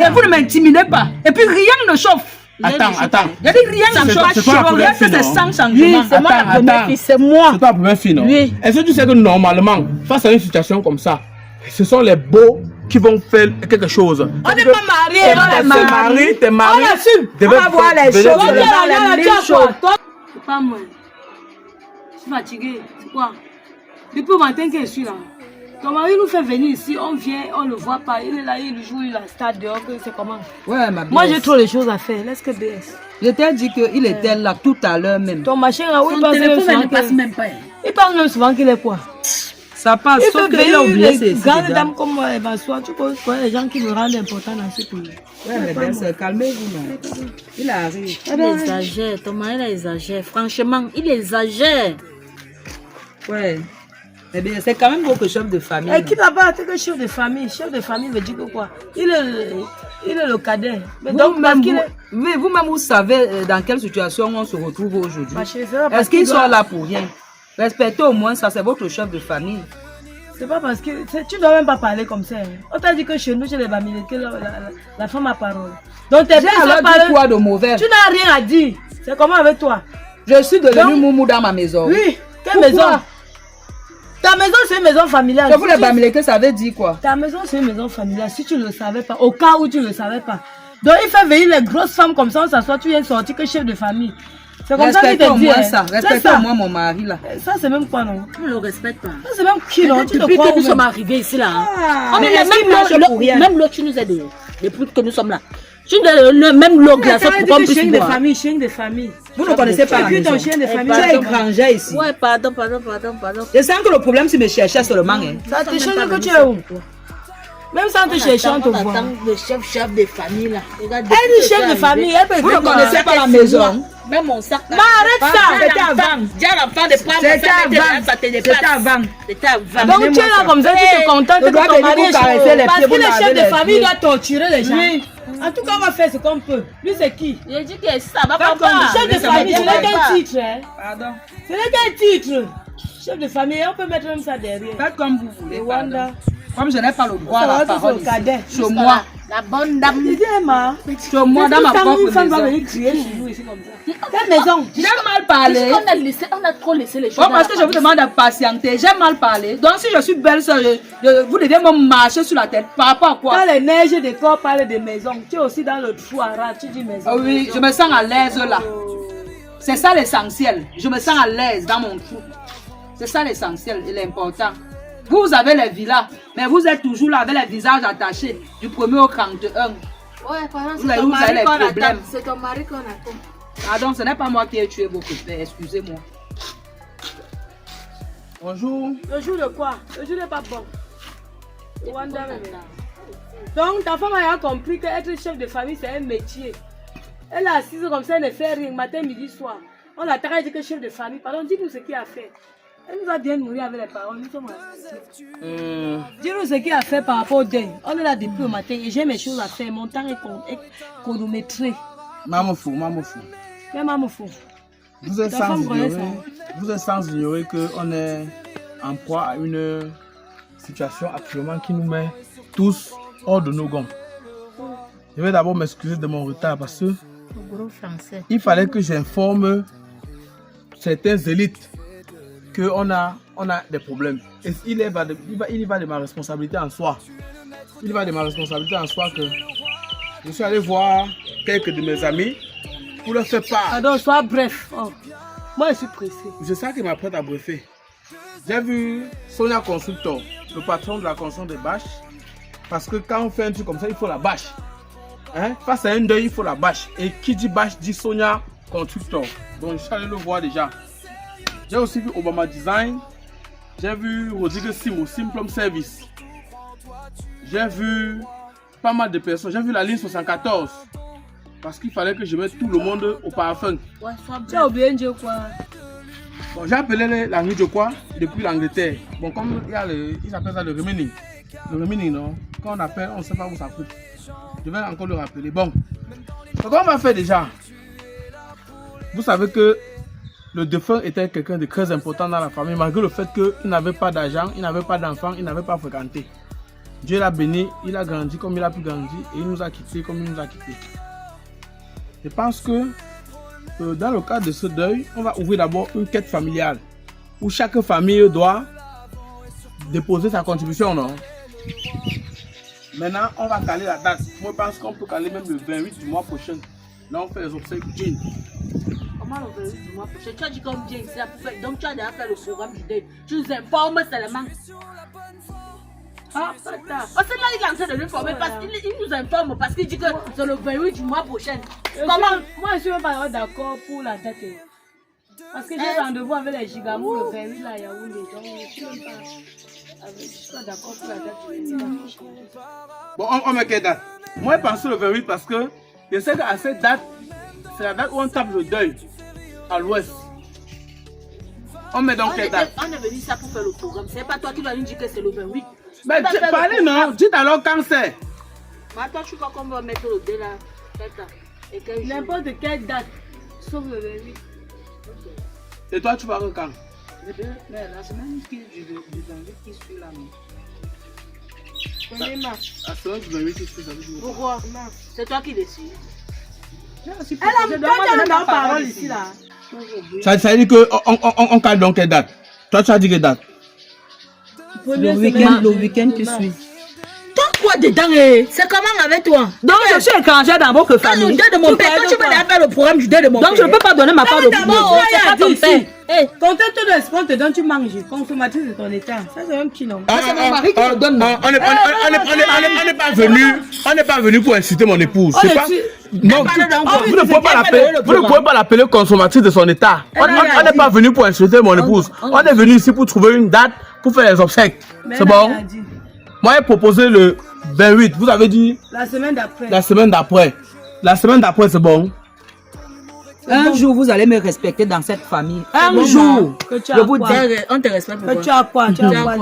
Et vous ne m'intimidez pas. Et puis rien ne chauffe. Attends. Il y a dit rien ne chauffe. C'est toi la C'est sans changement. Oui, c'est moi la première fille, c'est moi. C'est toi la première fille, non? Oui. Est-ce que tu sais que normalement, face à une situation comme ça, ce sont les beaux qui vont faire quelque chose? On n'est pas mariés. Tes maris, On assume. On va voir les choses. On va voir les mêmes choses. C'est pas moi. Je suis fatiguée. C'est quoi? Depuis le matin que je suis là. Ton mari nous fait venir ici, on vient, on ne le voit pas. Il est là, il joue, il a stade dehors, c'est comment? Ouais, ma Moi j'ai trop de choses à faire. Laisse que BS. Je t'ai dit qu'il était là tout à l'heure même. Ton machin là, où il Son passe même téléphone souvent. ne passe même pas. Il parle même souvent qu'il est quoi? Ça passe, Il sauf peut qu'il a oublié ses grandes dames comme moi, et Bassois, tu connais les gens qui me rendent important dans ce pays. Ouais, mais bien sûr, calmez-vous, non. Il arrive. Il exagère, ton mari il exagère. Franchement, il exagère. Ouais. Eh bien, c'est quand même beaucoup de chef de famille. Et qui là-bas, c'est que chef de famille? Chef de famille veut dire que quoi? Il est le cadet. Mais donc, parce qu'il est. Vous-même, vous savez dans quelle situation on se retrouve aujourd'hui. Ma chérie, c'est pas parce Est-ce qu'ils qu'il sont doit- là pour rien? Respectez au moins ça, c'est votre chef de famille. C'est pas parce que tu dois même pas parler comme ça. Hein. On t'a dit que chez nous, chez les Bamilés, que la femme a parole. Donc t'es J'ai plus alors à dit parler. quoi de mauvais? Tu n'as rien à dire. C'est comment avec toi? Je suis devenu Donc- moumou dans ma maison. Oui. Quelle Pourquoi? maison? Ta maison, c'est une maison familiale. Je vous les Bamileke, ça veut dire quoi? Ta maison, c'est une maison familiale. Si tu ne le savais pas, au cas où tu ne le savais pas. Donc il fait venir les grosses femmes comme ça, on s'assoit, tu viens de sortir que chef de famille. C'est comme ça qu'il Respectez te au dit. moins hein. ça. C'est Respectez ça. au moins mon mari là. Ça, c'est même quoi, non? On ne le respecte pas. Ça, c'est même qui, non? Tu te Depuis crois que nous où sommes même? arrivés ici là. Hein. Ah, On mais est est-ce qu'il mange pour rien? même l'eau, tu nous aides. Depuis que nous sommes là. Tu nous donnes même l'eau glacée pour qu'on puisse chien de boire. famille, chien de famille. Vous ne connaissez pas la Et puis ton maison. chien de famille. Tu es étranger ici. Ouais, pardon. Je sens que le problème, c'est me chercher seulement. Hein. Ça te change que tu es où? Même sans te chercher, on te voit. Le chef de famille là. Regarde, Elle dit chef de famille, elle peut Vous ne être connaissez pas la maison. même mon sac. Mais arrête ça! C'était avant. Dis à l'enfant de prendre C'était avant. ça te C'était déplace. avant. C'était avant. Donc tu es là comme ça, tu te contentes que dois ton venir mari vous est caresser chaud. les Parce pieds, que vous le laver chef de les famille pieds. doit torturer les gens. Oui. En tout cas, on va faire ce qu'on peut. Lui, c'est qui? J'ai dit que ça va pas. Le chef de famille, ce n'est qu'un titre. Hein. Pardon. Ce n'est qu'un titre. Chef de famille, on peut mettre même ça derrière. Faites comme vous voulez. Rwanda. pardon. Comme je n'ai pas le droit à Ça la va, c'est parole au ici. cadet. Sur moi. La bonne dame. Il dit, Emma. Sur moi, dans ma propre Une femme va maison. venir crier chez nous ici comme ça. Quelle maison? J'ai mal parlé. On a trop laissé les choses. Bon, parce que je vous demande de patienter. J'ai mal parlé. Donc, si je suis belle sœur, vous devez me marcher sur la tête. Par rapport à quoi? Quand les neiges de corps parlent de maison, tu es aussi dans le trou à rat, tu dis maison. Ah oui, maison. je me sens à l'aise là. C'est ça l'essentiel. Je me sens à l'aise dans mon trou. C'est ça l'essentiel et l'important. Vous avez les villas, mais vous êtes toujours là avec les visages attachés du 1er au 31. Ouais, pendant Vous avez les problèmes. C'est ton mari qu'on attend. Pardon, ce n'est pas moi qui ai tué votre père, excusez-moi. Bonjour. Le jour de quoi? Le jour n'est pas bon. Rwanda, même. Donc ta femme a compris qu'être chef de famille c'est un métier. Elle est assise comme ça, elle ne fait rien, matin, midi, soir. On l'attend, elle dit que chef de famille. Pardon, dis-nous ce qu'il a fait. Elle nous a bien nourri avec les paroles, nous sommes assistés. Dis-nous ce qu'il a fait par rapport au deuil. On est là depuis le matin et j'ai mes choses à faire. Mon temps est chronométré. Maman fou. Mais maman, fou. Vous êtes Ta femme connaît sans ignorer qu'on est en proie à une situation actuellement qui nous met tous hors de nos gonds. Je vais d'abord m'excuser de mon retard parce que Gros français. il fallait que j'informe certaines élites qu'on a des problèmes. Et il y va de ma responsabilité en soi. Il va de ma responsabilité en soi que je suis allé voir quelques de mes amis pour leur faire part. Pardon, sois bref. Oh. Moi, je suis pressée. C'est ça qui m'apprête à briefer. J'ai vu Sonia Constructor, le patron de la construction des bâches, parce que quand on fait un truc comme ça, il faut la bâche. Hein? Face à un deuil, il faut la bâche. Et qui dit bâche dit Sonia Constructor. Donc je suis allé le voir déjà. J'ai aussi vu Obama Design. J'ai vu Rodrigue Simo, Simplum Service. J'ai vu pas mal de personnes. J'ai vu la ligne 74. Parce qu'il fallait que je mette tout le monde au parfum. Ouais, sois Tu as oublié Dieu quoi? Bon, j'ai appelé la rue de quoi depuis l'Angleterre. Bon, comme il y a ils appellent ça le remaining. Le remaining, non? Quand on appelle, on ne sait pas où ça coupe. Je vais encore le rappeler. Bon, donc on va faire déjà. Vous savez que le défunt était quelqu'un de très important dans la famille, malgré le fait qu'il n'avait pas d'argent, il n'avait pas d'enfants, il n'avait pas fréquenté. Dieu l'a béni, il a grandi comme il a pu grandir et il nous a quittés comme il nous a quittés. Je pense que dans le cadre de ce deuil, on va ouvrir d'abord une quête familiale où chaque famille doit déposer sa contribution, non? Maintenant, on va caler la date. Moi, je pense qu'on peut caler même le 28 du mois prochain. Là, on fait les obsèques Jane. Comment le 28 du mois prochain? Tu as dit comme Jane, c'est à peu près. Donc, tu as déjà fait le programme du deuil. Tu nous informes seulement. Ah, pas tard. Parce que là, il est en train de nous former parce qu'il nous informe parce qu'il dit que c'est le 28 du mois prochain. Comment? Moi, je suis même pas d'accord pour la date. Parce que j'ai rendez-vous avec les gigamous le 28 là, Yaoundé. Donc, je suis même pas d'accord pour la date. Bon, on met quelle date? Moi, je pense le 28 parce que je sais qu'à cette date, c'est la date où on tape le deuil à l'ouest. On met donc quelle date? On est venu ça pour faire le programme. C'est pas toi qui vas nous dire que c'est le 28. Mais parlez non, dites alors quand c'est. Mais toi, tu crois qu'on va mettre le dé là? N'importe quelle date, sauf le 28. Et toi, tu vas quand? Mais la semaine du 28 qui suit là, non? La semaine du 28 qui suit, ça veut dire. Pourquoi? C'est toi qui décides. Elle a pas parole ici là. Ça veut dire qu'on cale donc quelle date? Toi, tu as dit quelle date? Le week-end qui suit. Toi, quoi dedans? C'est comment avec toi? Donc, je suis étranger dans votre Quand le famille. deuil de mon père, toi, tu vas faire le programme du deuil de mon père. Donc, je ne peux pas donner ma part de boulot. C'est pas ton père. Contente de ce qu'on te donne, tu manges. Consommatrice de ton état. Ça, c'est un petit nom. C'est mon mari qui me donne. On n'est pas venu pour insulter mon épouse. C'est pas. Non, vous ne pouvez pas l'appeler consommatrice de son état. On n'est pas venu pour insulter mon épouse. On est venu ici pour trouver une date pour faire les obsèques. C'est bon? Moi, j'ai proposé le 28. Vous avez dit la semaine d'après. La semaine d'après. La semaine d'après, c'est bon. Un jour, vous allez me respecter dans cette famille. Un jour. Je vous dis. On te respecte. Tu as quoi? Tu as quoi?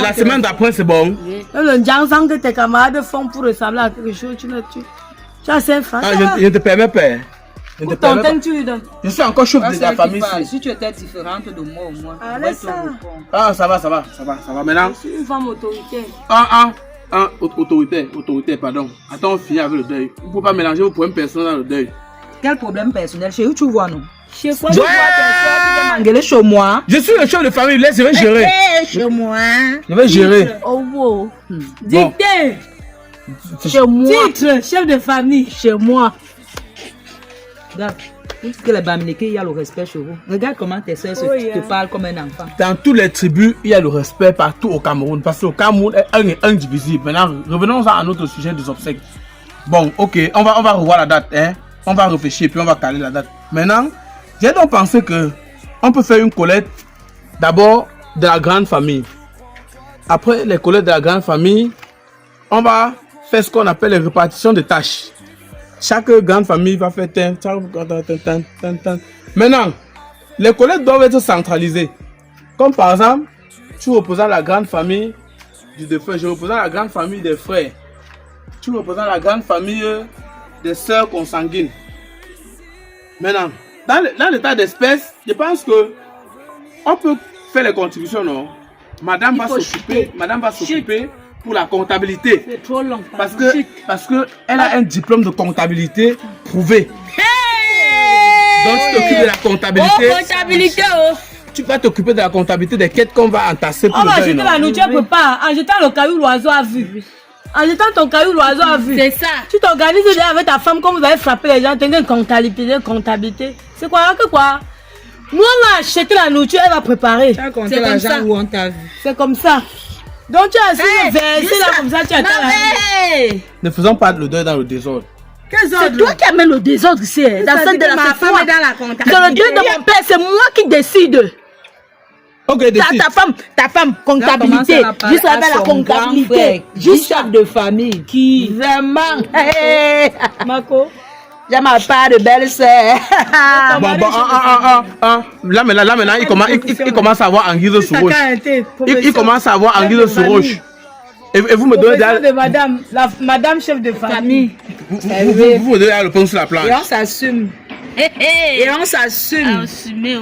La semaine d'après, c'est bon. Le jansan que tes camarades font pour ressembler à quelque chose, tu as 5 francs. Je ne te permets pas. Pour ton tu lui donnes. Je suis encore chef de la famille. Si tu étais différente de moi, au moins. Allez, ça. Ah, ça va maintenant. Je suis une femme autoritaire. Autorité, pardon. Attends, on finit avec le deuil. Vous ne pouvez pas mélanger vos problèmes personnels dans le deuil. Quel problème personnel? Chez où tu vois, non? Chez quoi? Tu vois tes soeurs qui viennent chez moi. Je suis le chef de famille, laisse, je vais gérer. Chez moi. Je vais gérer. Oh, wow. Dictée. Chez moi. Titre, chef de famille. Chez moi. Regarde, que les Bamileke, il y a le respect chez vous. Regarde comment tes soeurs te parlent comme un enfant. Dans toutes les tribus, il y a le respect partout au Cameroun. Parce que le Cameroun est un et indivisible. Maintenant, revenons à notre sujet des obsèques. Bon, ok, on va revoir la date. Hein? On va réfléchir puis on va caler la date. Maintenant, j'ai donc pensé que on peut faire une collecte d'abord de la grande famille. Après les collectes de la grande famille, on va faire ce qu'on appelle les répartitions de tâches. Chaque grande famille va faire Maintenant, les collectes doivent être centralisées. Comme par exemple, tu représentes la grande famille du défunt, je représente la grande famille des frères. Tu représentes la grande famille des sœurs consanguines. Maintenant, dans l'état d'espèce, je pense que on peut faire les contributions, non? Madame va s'occuper pour la comptabilité. C'est trop long. Parce que elle a un diplôme de comptabilité prouvé. Donc tu t'occupes de la comptabilité. Comptabilité, Tu vas t'occuper de la comptabilité des quêtes qu'on va entasser pour on va le deuil. jeter la nourriture, peut pas. En jetant le caillou, l'oiseau a vu. En jetant ton caillou, l'oiseau a vu. C'est ça. Tu t'organises déjà avec ta femme, comme vous allez frapper les gens, t'as une comptabilité. C'est quoi que quoi? Nous, on va acheter la nourriture, elle va préparer. Tu as compté l'argent où on t'a vu. C'est comme ça. Donc tu as essayé de verser là comme ça, tu as Ne faisons pas le deuil dans le désordre. C'est toi qui amènes le désordre ici. Dans celle de la femme est dans la comptabilité. Dans le deuil de mon père, c'est moi qui décide. Ok, décide. Ta femme, comptabilité. Juste avec la comptabilité. Juste chef de famille. Qui? Vraiment. Marco. J'ai ma part de belle-sœur. Là maintenant, il commence à avoir anguille sur roche. Il commence à avoir anguille sur roche. Et vous me donnez de madame chef de famille. Vous me donnez le pain sur la planche. Et on s'assume. Et on s'assume. Assumé.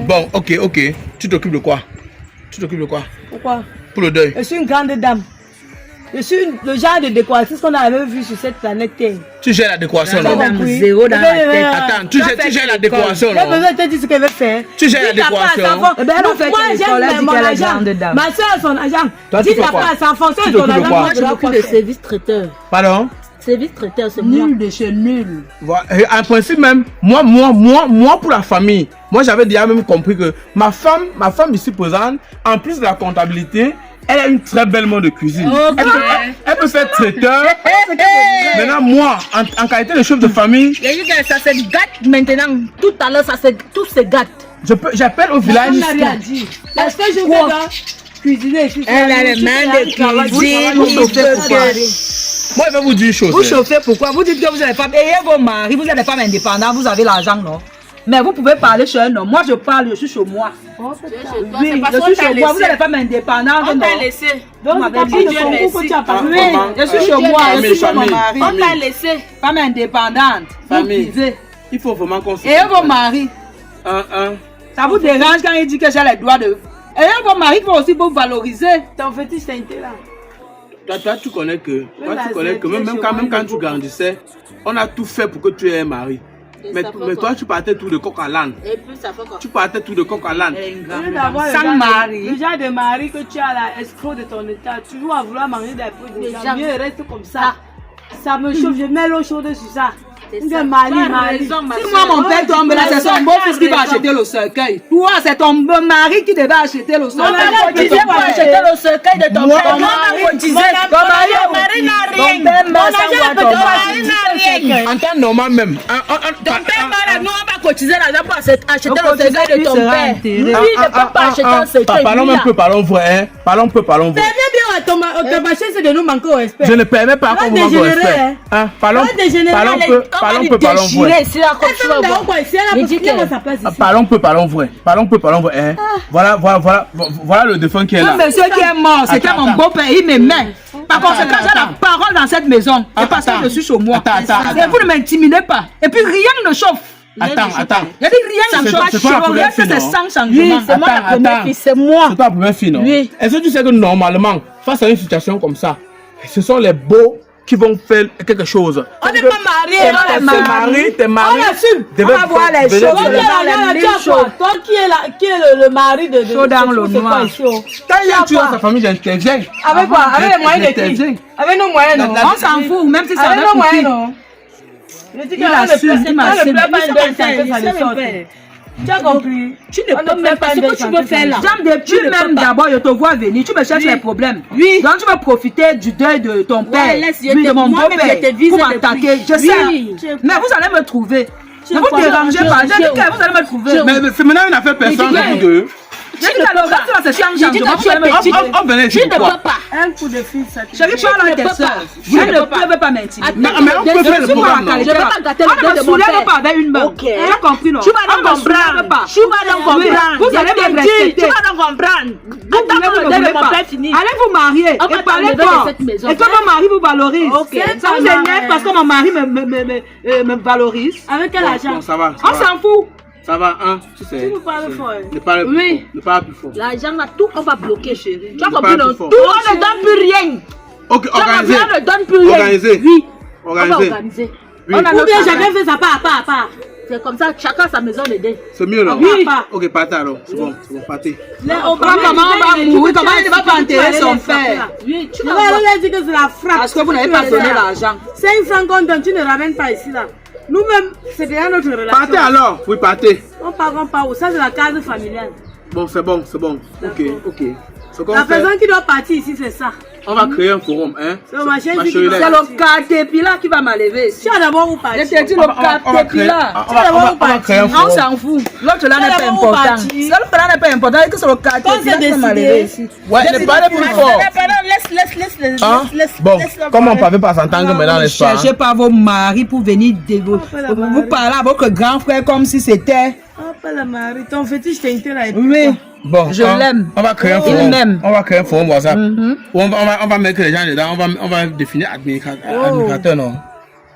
Bon, ok. Tu t'occupes de quoi? Pourquoi? pour le deuil. Je suis une grande dame. Je suis le genre de décoratrice qu'on a jamais vu sur cette planète Terre. Tu gères la décoration, non? Madame zéro dans la tête. Attends, tu gères la décoration, Elle a non? besoin de te dire ce qu'elle veut faire. Tu gères la décoration. Eh ben, elle a fait quelle école? Elle dit qu'elle est grande dame. Ma soeur a son agent. Toi, tu Dis fais ta quoi? part à sa fonction Tu et ton t'occupes de agent. quoi? moi, Je je dois m'occupe quoi de faire. service traiteur. Pardon? Service traiteur, c'est moi. Nul de chez nul. Voilà. Et en principe même, moi pour la famille, moi j'avais déjà même compris que ma femme ici présente, en plus de la comptabilité, elle a une très belle main de cuisine. Elle peut faire traiteur. Maintenant, moi, en qualité de chef de famille, J'ai dit que ça se gâte maintenant. Tout à l'heure, tout se gâte. j'appelle au village. Elle n'a rien à dire. La seule chose que je cuisiner ici. Elle a les mains de cuisine. Moi, je vais vous dire une chose. Vous chauffez pourquoi? Vous dites que vous êtes femmes. Ayez vos maris, vous êtes des femmes indépendantes, vous avez l'argent, non? Mais vous pouvez parler chez un homme. Moi, je parle, je suis chez moi. Oui, je suis chez moi. Vous êtes des femmes indépendantes, On non? t'a laissé. Donc, Vous c'est m'avez pas dit de de concours que tu as parlé. Oui, je suis chez moi, je suis chez mon mari. On t'a laissé. Femme indépendante, vous Famille. vivez. Il faut vraiment qu'on se... Ayez vos maris. Ça vous dérange quand il dit que j'ai les droits de... Ayez vos maris qui vont aussi vous valoriser. Ton fétiche, c'est intéressant. Toi, tu connais que, même quand tu grandissais, on a tout fait pour que tu aies un mari. Mais toi, tu partais tout de coq à l'âne. Et puis ça fait quoi? Tu partais tout de coq à l'âne. Au lieu d'avoir Sans mari. le genre de mari que tu as là, escroc de ton état, toujours à vouloir manger des peu de gens, mieux reste comme ça. Ça me chauffe, je mets l'eau chaude sur ça. C'est Une ça. mari. Si moi mon père tombe là, c'est son beau-fils qui va acheter le cercueil. Toi, c'est ton mari qui devait acheter le On cercueil. a cotisé pour acheter le cercueil de ton père. On a cotisé. Ton mari n'a rien. Mon argent, ton mari n'a rien. En temps normal même. Ton père m'a nous on va cotiser l'argent pour acheter le cercueil de ton père. Lui, il ne peut pas acheter un cercueil. Parlons un peu, parlons vrai. Parlons peu, parlons vrai. C'est bien, on te marché, c'est de nous manquer au respect. Je ne permets pas qu'on vous manque de respect. Parlons peu, parlons peu, parons vrai. Parlons peu, parlons vrai. Parlons peu, parlons vrai. Voilà le défunt qui est là. Le monsieur qui est mort, c'était mon beau-père, il m'aimait. Par conséquent, j'ai la parole dans cette maison. C'est parce que je suis chez moi. Et vous ne m'intimidez pas. Et puis rien ne chauffe. Attends. Il y a dit rien ne chauffe. C'est toi la première C'est fille, non? sans changement. Oui, c'est moi la première fille, c'est moi. C'est toi la première fille, non? Oui. Est-ce que tu sais que normalement, face à une situation comme ça, ce sont les beaux qui vont faire quelque chose? On n'est pas mariés. Tes maris. On assume. On va voir les choses. Toi qui est le mari de Chaud dans le noir. Quand tu as sa famille d'intervient. Avec quoi? Avec les moyens de qui? Avec nos moyens, non? On s'en fout, même si c'est Avec avec nos vous. moyens, non? Je dis Il assume, il m'assume. Tu as compris? Tu ne peux même pas ce que tu veux faire là. J'aime depuis même d'abord, je te vois venir, tu me cherches les problèmes. Oui. Donc tu vas profiter du deuil de ton père, de mon beau-père, pour m'attaquer. Je sais. Mais vous allez me trouver. Ne vous dérangez pas. J'ai dit que vous allez me trouver. Mais c'est maintenant une affaire personnelle de vous deux. J'ai dit que le gars, tu vas se changer. On venait ici Tu ne pourquoi? peux pas. Un coup de fil, ça te Chérie, parle à tes soeurs. Vous ne pouvez pas m'intimider. Mais on peut faire le programme, non? Je ne vais pas gâter le On ne deuil me de mon soulève père. pas avec une main. Ok. Tu as compris, non? Tu vas donc On me soulève comprendre. pas. Tu vas donc comprendre. Vous allez me respecter. Tu vas donc comprendre. Attends que le deuil de mon père finisse. Allez vous marier On va et parlez t'enlever fort. de cette maison. Et que mon mari vous valorise. Ok. Ça vous énerve parce que mon mari me valorise. Avec quel argent? Bon, ça va. On s'en fout. Ça va, hein? Tu sais. Tu me parles fort. Ne parle Oui. ne parle plus fort. L'argent là, tout on va bloquer, chérie. Tu as Ne compris, parle non? plus fort. Tout on ne donne plus rien. Ok, Tu as compris, organisé. on ne donne plus rien. Organisé. Oui. On va Organisé. organiser. Oui. On a Ou notre bien travail. chacun fait sa part, à part. C'est comme ça, chacun sa maison de deuil. C'est mieux, non? Oui. Ok, partez alors. C'est bon, partez. Comment on va mourir? Comment il ne va pas enterrer son père? Oui, tu Tu vas vas voir. aller dire que c'est la frappe. Parce que vous n'avez pas donné l'argent. 5 francs qu'on donne, tu ne ramènes pas ici là. Nous-mêmes, c'est déjà notre relation. Partez alors. Oui, partez. On part où? Ça, c'est la case familiale. Bon, c'est bon, c'est bon. Ok. Ce qu'on La fait, personne qui doit partir ici, c'est ça. on va créer un forum, hein? C'est le machin Ma qui chérie, doit C'est là. le caterpillar qui va m'enlever. Tu as d'abord où Je partir? t'ai dit le caterpillar. On va créer un On forum. s'en fout. L'autre là Tu n'est vas pas d'abord important. partir. L'autre là n'est pas important. Que c'est le caterpillar qui va décidé. m'enlever ici. Ouais, ne parlez plus fort. Hein? Bon, comme on ne pouvait pas s'entendre maintenant, Ne n'est-ce pas? cherchez pas vos maris pour venir vous parler à votre grand frère comme si c'était. Oh, pas la Marie. Ton fétiche t'intéresse. Oui. Bon, Je l'aime. On va créer un Il forum. m'aime. On va créer un forum WhatsApp. On va mettre les gens dedans. On va définir administrateur, non?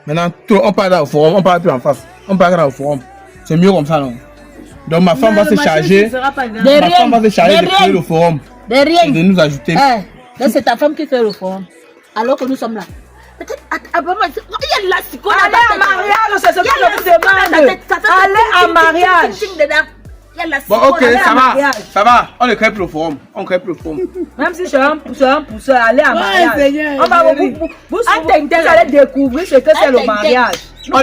Maintenant, on part dans le forum. On part plus en face. On part dans le forum. C'est mieux comme ça, non? Donc ma femme va se charger. Ma femme va se charger de créer le forum. De rien. Et de nous ajouter. Là, c'est ta femme qui fait le forum. Alors que nous sommes là. Peut-être, il y a la psycho. Allez en mariage, c'est ce que je vous demande. Allez en mariage. Bon, ok, ça va. On ne crée plus le forum. Même si c'est un pousseur, allez en mariage. On va vous allez découvrir ce que c'est le mariage. On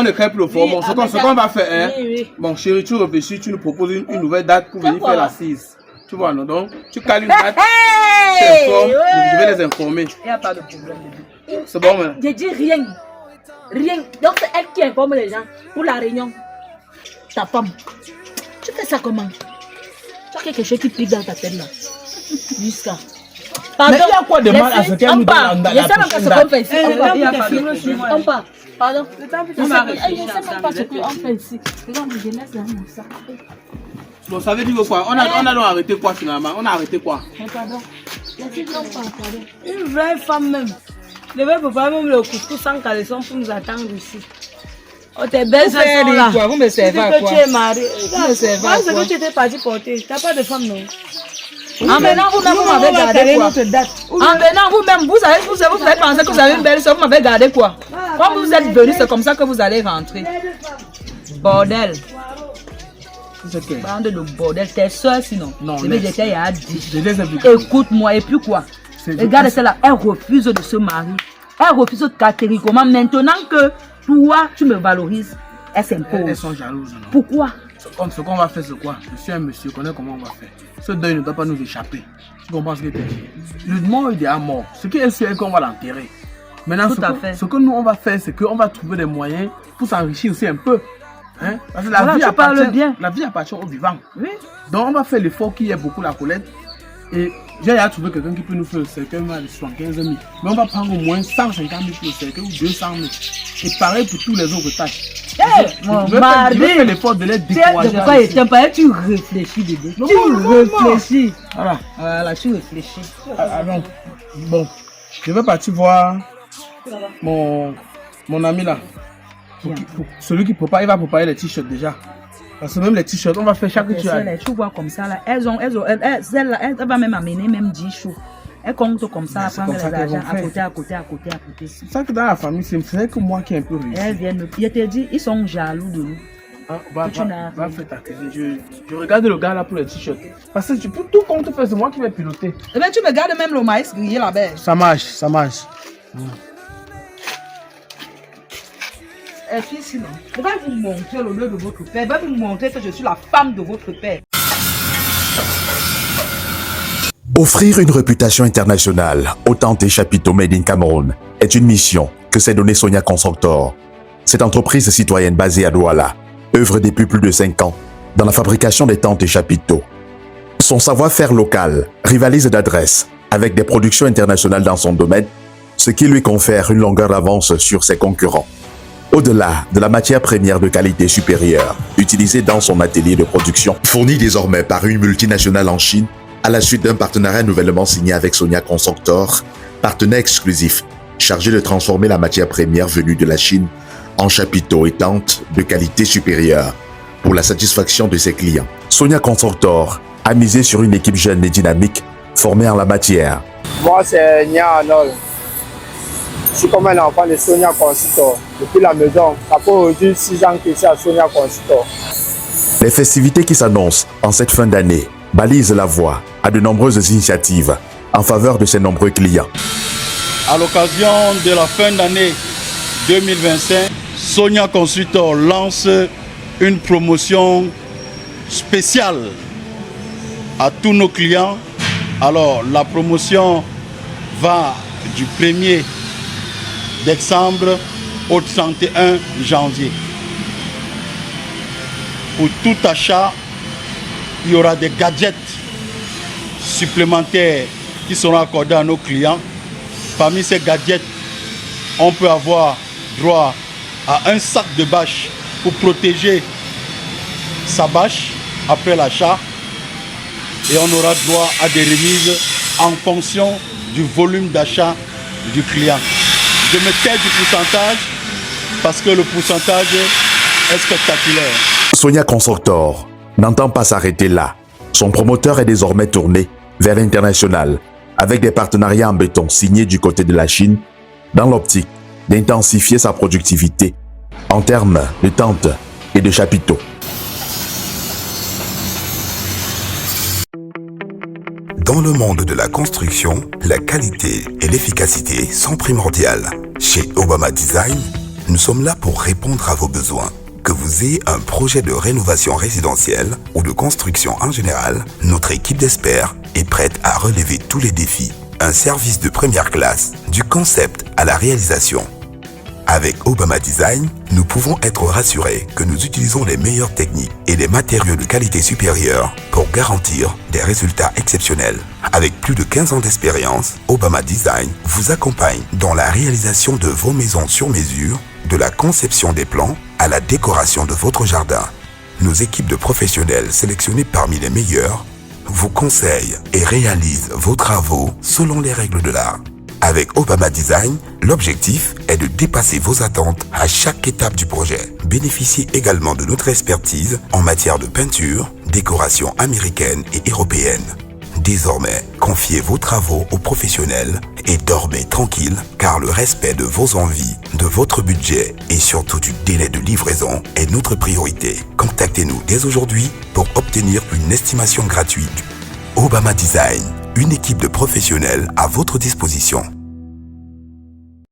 ne crée plus le forum. Ce qu'on va faire, bon chérie, tu réfléchis, tu nous proposes une nouvelle date pour venir faire l'assise. Tu vois, non? Donc, tu cales une date, tu informes, je vais les informer. Il n'y a pas de problème. C'est bon, maintenant. Je dis rien. Rien. Donc, c'est elle qui informe les gens pour la réunion. Ta femme. Tu fais ça comment? Tu as quelque chose qui pique dans ta tête là. Jusqu'à. Mais il y a quoi de mal à ce qu'elle nous donne la prochaine date? On part. Pardon. On va Je ne sais même pas ce qu'on fait ici. Regarde, je laisse là, ça. Bon, ça veut dire quoi? On a donc arrêté quoi finalement? On a arrêté quoi? Pardon. Pardon. Une vraie femme même. Ne veut préparer même le couscous sans caleçon pour nous attendre ici. Oh, tes belles sont là. Vous me servez à quoi? Tu es marié. Regarde, c'est que tu étais parti porter. Tu n'as pas de femme, non? En venant, vous-même, vous m'avez gardé quoi? En venant, vous-même, vous avez pensé que vous avez une belle soeur, vous m'avez gardé quoi? Quand vous êtes venu, c'est comme ça que vous allez rentrer. Bordel. Bande de bordel. Tes soeurs, sinon. Non, j'étais il y a 10. Écoute-moi, et puis quoi? Regarde celle-là, elle refuse de se marier. Elle refuse catégoriquement. Maintenant que toi, tu me valorises, elle s'impose. Elles sont jalouses. Non? Pourquoi? Ce qu'on va faire, c'est quoi? Je suis un monsieur, connais comment on va faire. Ce deuil ne doit pas nous échapper. Tu comprends ce que tu dis? Le mort, il est à mort. Ce qui est sûr, c'est qu'on va l'enterrer. Maintenant, ce que nous, on va faire, c'est qu'on va trouver des moyens pour s'enrichir aussi un peu. Hein? Parce que la vie appartient aux vivants. Oui. Donc, on va faire l'effort qu'il y ait beaucoup la collecte. Et j'ai trouvé quelqu'un qui peut nous faire le cercueil de 75 000. Mais on va prendre au moins 150 000 pour le cercueil ou 200 000. Et pareil pour tous les autres tâches. Je vais faire l'effort de les décourager. Tu réfléchis, bébé. Tu réfléchis. Voilà, tu réfléchis. Alors, bon, je vais partir voir mon ami là. Celui qui prépare, il va préparer les t-shirts déjà. Parce que même les t-shirts, on va faire chaque t-shirt. Tu vois comme ça là, elle va même amener même 10 choux. Elle compte comme ça, prendre les argents à côté. C'est ça que dans la famille, c'est que moi qui est un peu riche. Elle vient de. Je te dis, ils sont jaloux de nous. Va faire ta télé. Je regarde le gars là pour les t-shirts. Parce que tout compte fait, c'est moi qui vais piloter. Eh bien, tu me gardes même le maïs grillé là-bas. Ça marche. Et puis sinon, je vais vous montrer l'honneur de votre père. Je vais vous montrer que je suis la femme de votre père. Offrir une réputation internationale au Tanté Chapiteau Made in Cameroun est une mission que s'est donnée Sonia Constructor. Cette entreprise citoyenne basée à Douala œuvre depuis plus de 5 ans dans la fabrication des tentes et chapiteaux. Son savoir-faire local rivalise d'adresse avec des productions internationales dans son domaine, ce qui lui confère une longueur d'avance sur ses concurrents. Au-delà de la matière première de qualité supérieure utilisée dans son atelier de production, fournie désormais par une multinationale en Chine, à la suite d'un partenariat nouvellement signé avec Sonia Constructor, partenaire exclusif chargé de transformer la matière première venue de la Chine en chapiteaux et tentes de qualité supérieure pour la satisfaction de ses clients. Sonia Constructor a misé sur une équipe jeune et dynamique formée en la matière. Moi, c'est Nia Arnold. Je suis comme un enfant de Sonia Constructor. Depuis la maison, ça fait aujourd'hui 6 ans que je suis à Sonia Constructor. Les festivités qui s'annoncent en cette fin d'année balisent la voie à de nombreuses initiatives en faveur de ses nombreux clients. À l'occasion de la fin d'année 2025, Sonia Constructor lance une promotion spéciale à tous nos clients. Alors, la promotion va du 1er décembre au 31 janvier. Pour tout achat, il y aura des gadgets supplémentaires qui seront accordés à nos clients. Parmi ces gadgets, on peut avoir droit à un sac de bâche pour protéger sa bâche après l'achat. Et on aura droit à des remises en fonction du volume d'achat du client. Je me tais du pourcentage parce que le pourcentage est spectaculaire. Sonia Constructor n'entend pas s'arrêter là. Son promoteur est désormais tourné vers l'international avec des partenariats en béton signés du côté de la Chine dans l'optique d'intensifier sa productivité en termes de tentes et de chapiteaux. Dans le monde de la construction, la qualité et l'efficacité sont primordiales. Chez Obama Design, nous sommes là pour répondre à vos besoins. Que vous ayez un projet de rénovation résidentielle ou de construction en général, notre équipe d'experts est prête à relever tous les défis. Un service de première classe, du concept à la réalisation. Avec Obama Design, nous pouvons être rassurés que nous utilisons les meilleures techniques et les matériaux de qualité supérieure pour garantir des résultats exceptionnels. Avec plus de 15 ans d'expérience, Obama Design vous accompagne dans la réalisation de vos maisons sur mesure, de la conception des plans à la décoration de votre jardin. Nos équipes de professionnels sélectionnés parmi les meilleurs vous conseillent et réalisent vos travaux selon les règles de l'art. Avec Obama Design, l'objectif est de dépasser vos attentes à chaque étape du projet. Bénéficiez également de notre expertise en matière de peinture, décoration américaine et européenne. Désormais, confiez vos travaux aux professionnels et dormez tranquille car le respect de vos envies, de votre budget et surtout du délai de livraison est notre priorité. Contactez-nous dès aujourd'hui pour obtenir une estimation gratuite. Obama Design, une équipe de professionnels à votre disposition.